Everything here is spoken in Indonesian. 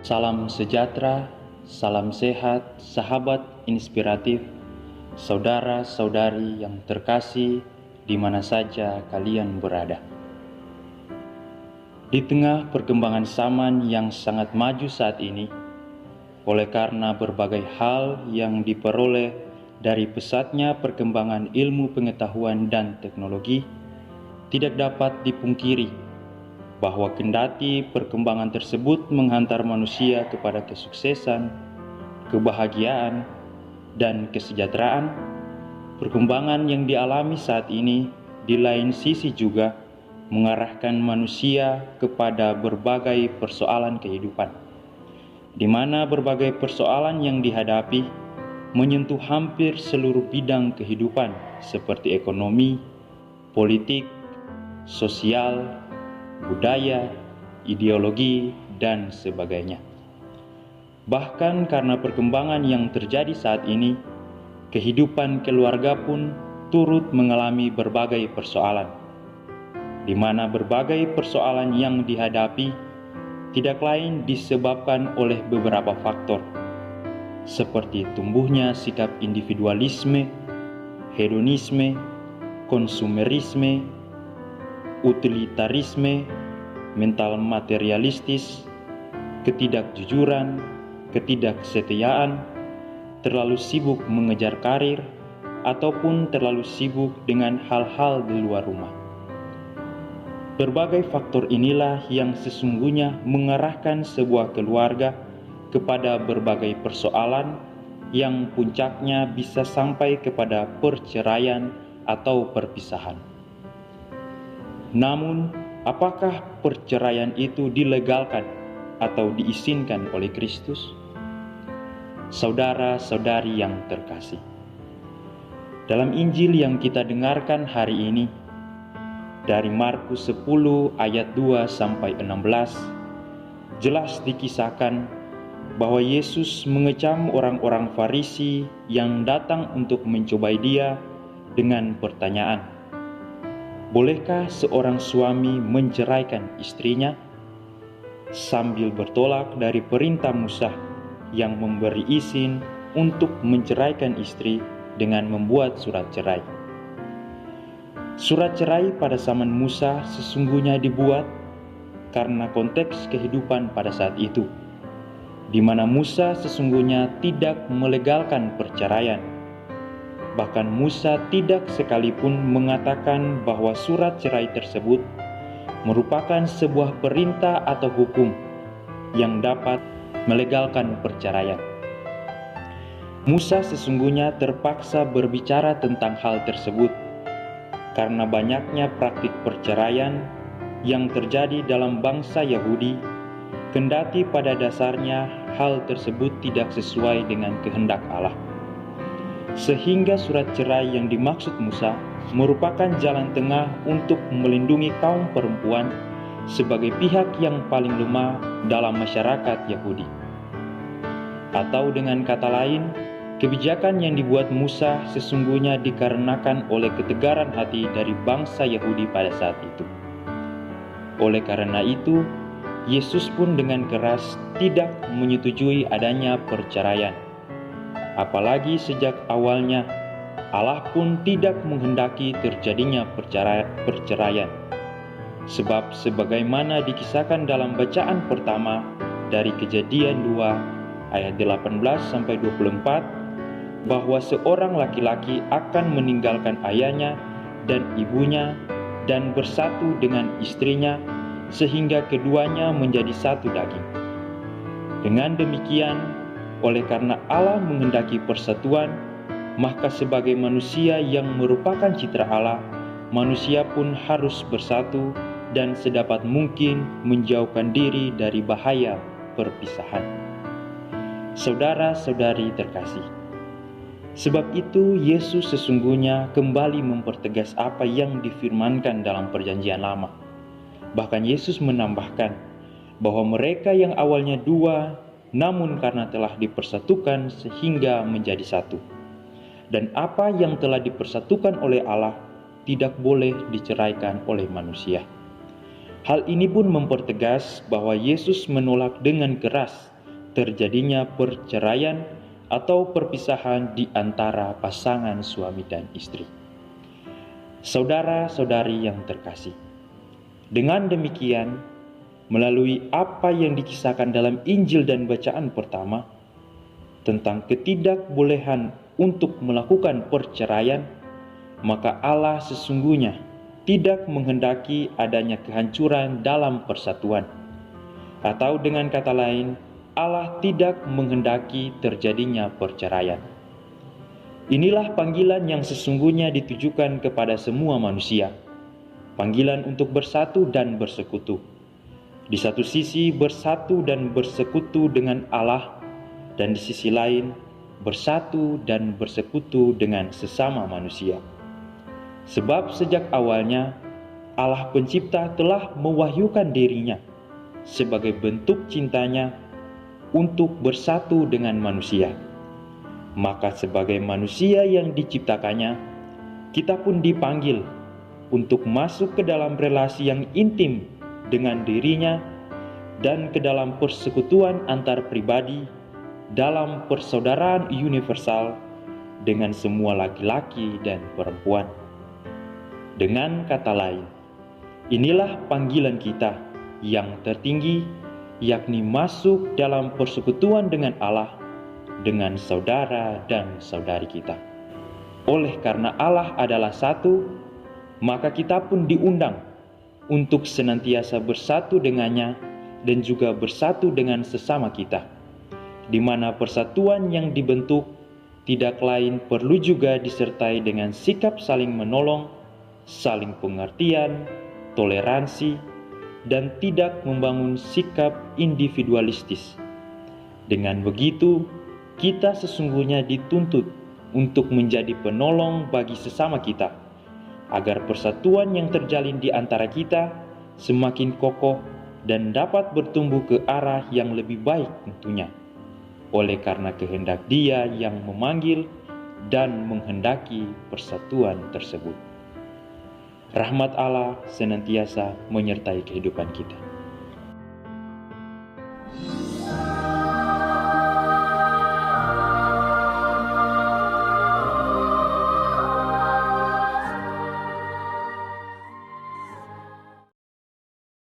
Salam sejahtera, salam sehat, sahabat inspiratif, saudara-saudari yang terkasih di mana saja kalian berada. Di tengah perkembangan zaman yang sangat maju saat ini, oleh karena berbagai hal yang diperoleh dari pesatnya perkembangan ilmu pengetahuan dan teknologi, tidak dapat dipungkiri bahwa kendati perkembangan tersebut menghantar manusia kepada kesuksesan, kebahagiaan, dan kesejahteraan, perkembangan yang dialami saat ini di lain sisi juga mengarahkan manusia kepada berbagai persoalan kehidupan, di mana berbagai persoalan yang dihadapi menyentuh hampir seluruh bidang kehidupan seperti ekonomi, politik, sosial, budaya, ideologi, dan sebagainya. Bahkan karena perkembangan yang terjadi saat ini, kehidupan keluarga pun turut mengalami berbagai persoalan, di mana berbagai persoalan yang dihadapi tidak lain disebabkan oleh beberapa faktor, seperti tumbuhnya sikap individualisme, hedonisme, konsumerisme, utilitarisme, mental materialistis, ketidakjujuran, ketidaksetiaan, terlalu sibuk mengejar karir, ataupun terlalu sibuk dengan hal-hal di luar rumah. Berbagai faktor inilah yang sesungguhnya mengarahkan sebuah keluarga kepada berbagai persoalan yang puncaknya bisa sampai kepada perceraian atau perpisahan. Namun, apakah perceraian itu dilegalkan atau diizinkan oleh Kristus? Saudara-saudari yang terkasih, dalam Injil yang kita dengarkan hari ini, dari Markus 10 ayat 2-16, jelas dikisahkan bahwa Yesus mengecam orang-orang Farisi yang datang untuk mencobai Dia dengan pertanyaan, "Bolehkah seorang suami menceraikan istrinya?" Sambil bertolak dari perintah Musa yang memberi izin untuk menceraikan istri dengan membuat surat cerai. Surat cerai pada zaman Musa sesungguhnya dibuat karena konteks kehidupan pada saat itu, di mana Musa sesungguhnya tidak melegalkan perceraian. Bahkan Musa tidak sekalipun mengatakan bahwa surat cerai tersebut merupakan sebuah perintah atau hukum yang dapat melegalkan perceraian. Musa sesungguhnya terpaksa berbicara tentang hal tersebut karena banyaknya praktik perceraian yang terjadi dalam bangsa Yahudi, kendati pada dasarnya hal tersebut tidak sesuai dengan kehendak Allah. Sehingga surat cerai yang dimaksud Musa merupakan jalan tengah untuk melindungi kaum perempuan sebagai pihak yang paling lemah dalam masyarakat Yahudi. Atau dengan kata lain, kebijakan yang dibuat Musa sesungguhnya dikarenakan oleh ketegaran hati dari bangsa Yahudi pada saat itu. Oleh karena itu, Yesus pun dengan keras tidak menyetujui adanya perceraian. Apalagi sejak awalnya, Allah pun tidak menghendaki terjadinya perceraian. Sebab sebagaimana dikisahkan dalam bacaan pertama dari Kejadian 2 ayat 18-24, bahwa seorang laki-laki akan meninggalkan ayahnya dan ibunya dan bersatu dengan istrinya sehingga keduanya menjadi satu daging. Dengan demikian, oleh karena Allah menghendaki persatuan, maka sebagai manusia yang merupakan citra Allah, manusia pun harus bersatu dan sedapat mungkin menjauhkan diri dari bahaya perpisahan. Saudara-saudari terkasih, sebab itu Yesus sesungguhnya kembali mempertegas apa yang difirmankan dalam Perjanjian Lama. Bahkan Yesus menambahkan bahwa mereka yang awalnya dua, namun karena telah dipersatukan sehingga menjadi satu. Dan apa yang telah dipersatukan oleh Allah tidak boleh diceraikan oleh manusia. Hal ini pun mempertegas bahwa Yesus menolak dengan keras terjadinya perceraian atau perpisahan di antara pasangan suami dan istri. Saudara-saudari yang terkasih, dengan demikian, melalui apa yang dikisahkan dalam Injil dan bacaan pertama tentang ketidakbolehan untuk melakukan perceraian, maka Allah sesungguhnya tidak menghendaki adanya kehancuran dalam persatuan. Atau dengan kata lain, Allah tidak menghendaki terjadinya perceraian. Inilah panggilan yang sesungguhnya ditujukan kepada semua manusia. Panggilan untuk bersatu dan bersekutu. Di satu sisi bersatu dan bersekutu dengan Allah, dan di sisi lain bersatu dan bersekutu dengan sesama manusia. Sebab sejak awalnya Allah Pencipta telah mewahyukan dirinya sebagai bentuk cintanya untuk bersatu dengan manusia. Maka sebagai manusia yang diciptakannya, kita pun dipanggil untuk masuk ke dalam relasi yang intim dengan dirinya dan ke dalam persekutuan antar pribadi dalam persaudaraan universal dengan semua laki-laki dan perempuan. Dengan kata lain, inilah panggilan kita yang tertinggi, yakni masuk dalam persekutuan dengan Allah, dengan saudara dan saudari kita. Oleh karena Allah adalah satu, maka kita pun diundang untuk senantiasa bersatu dengannya dan juga bersatu dengan sesama kita, di mana persatuan yang dibentuk tidak lain perlu juga disertai dengan sikap saling menolong, saling pengertian, toleransi, dan tidak membangun sikap individualistis. Dengan begitu, kita sesungguhnya dituntut untuk menjadi penolong bagi sesama kita, agar persatuan yang terjalin di antara kita semakin kokoh dan dapat bertumbuh ke arah yang lebih baik tentunya, oleh karena kehendak Dia yang memanggil dan menghendaki persatuan tersebut. Rahmat Allah senantiasa menyertai kehidupan kita.